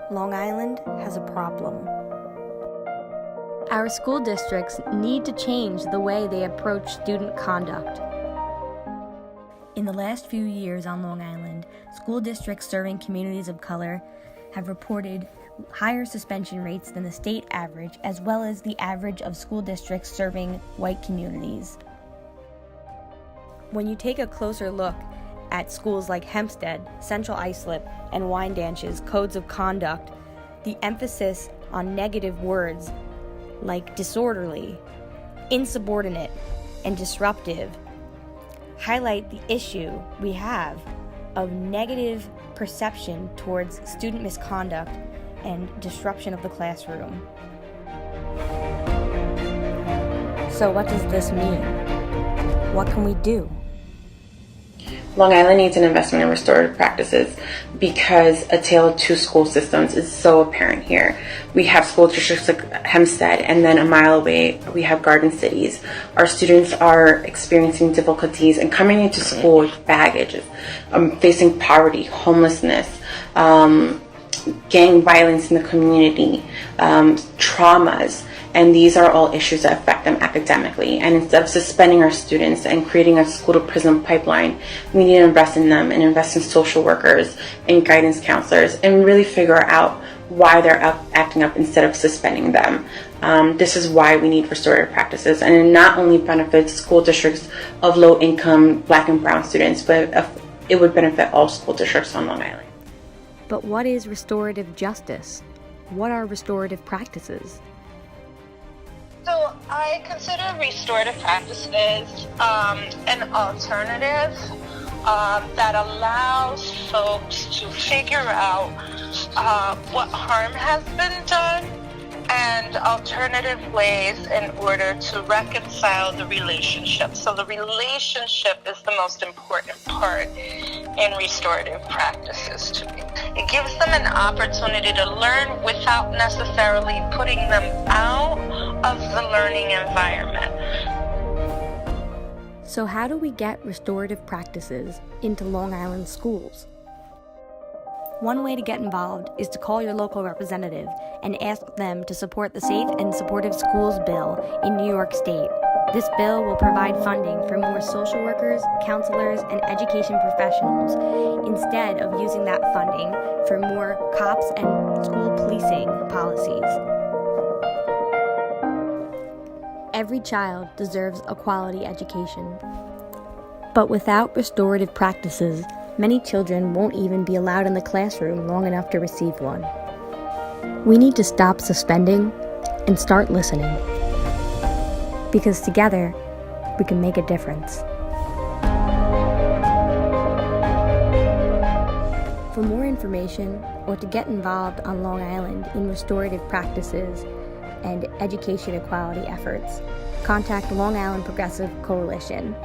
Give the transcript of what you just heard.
Long Island has a problem. Our school districts need to change the way they approach student conduct. In the last few years on Long Island, school districts serving communities of color have reported higher suspension rates than the state average, as well as the average of school districts serving white communities. When you take a closer look at schools like Hempstead, Central Islip, and Wyandanche's codes of conduct, the emphasis on negative words like disorderly, insubordinate, and disruptive highlight the issue we have of negative perception towards student misconduct and disruption of the classroom. So what does this mean? What can we do? Long Island needs an investment in restorative practices because a tale of two school systems is so apparent here. We have school districts like Hempstead, and then a mile away we have Garden Cities. Our students are experiencing difficulties and coming into school with baggage, facing poverty, homelessness, gang violence in the community, traumas. And these are all issues that affect them academically. And instead of suspending our students and creating a school-to-prison pipeline, we need to invest in them and invest in social workers and guidance counselors and really figure out why they're acting up instead of suspending them. This is why we need restorative practices. And it not only benefits school districts of low-income Black and brown students, but it would benefit all school districts on Long Island. But what is restorative justice? What are restorative practices? So I consider restorative practices an alternative that allows folks to figure out what harm has been done and alternative ways in order to reconcile the relationship. So the relationship is the most important part in restorative practices to me. It gives them an opportunity to learn without necessarily putting them out of the learning environment. So how do we get restorative practices into Long Island schools? One way to get involved is to call your local representative and ask them to support the Safe and Supportive Schools Bill in New York State. This bill will provide funding for more social workers, counselors, and education professionals instead of using that funding for more cops and school policing policies. Every child deserves a quality education. But without restorative practices, many children won't even be allowed in the classroom long enough to receive one. We need to stop suspending and start listening. Because together, we can make a difference. For more information or to get involved on Long Island in restorative practices and education equality efforts, contact Long Island Progressive Coalition.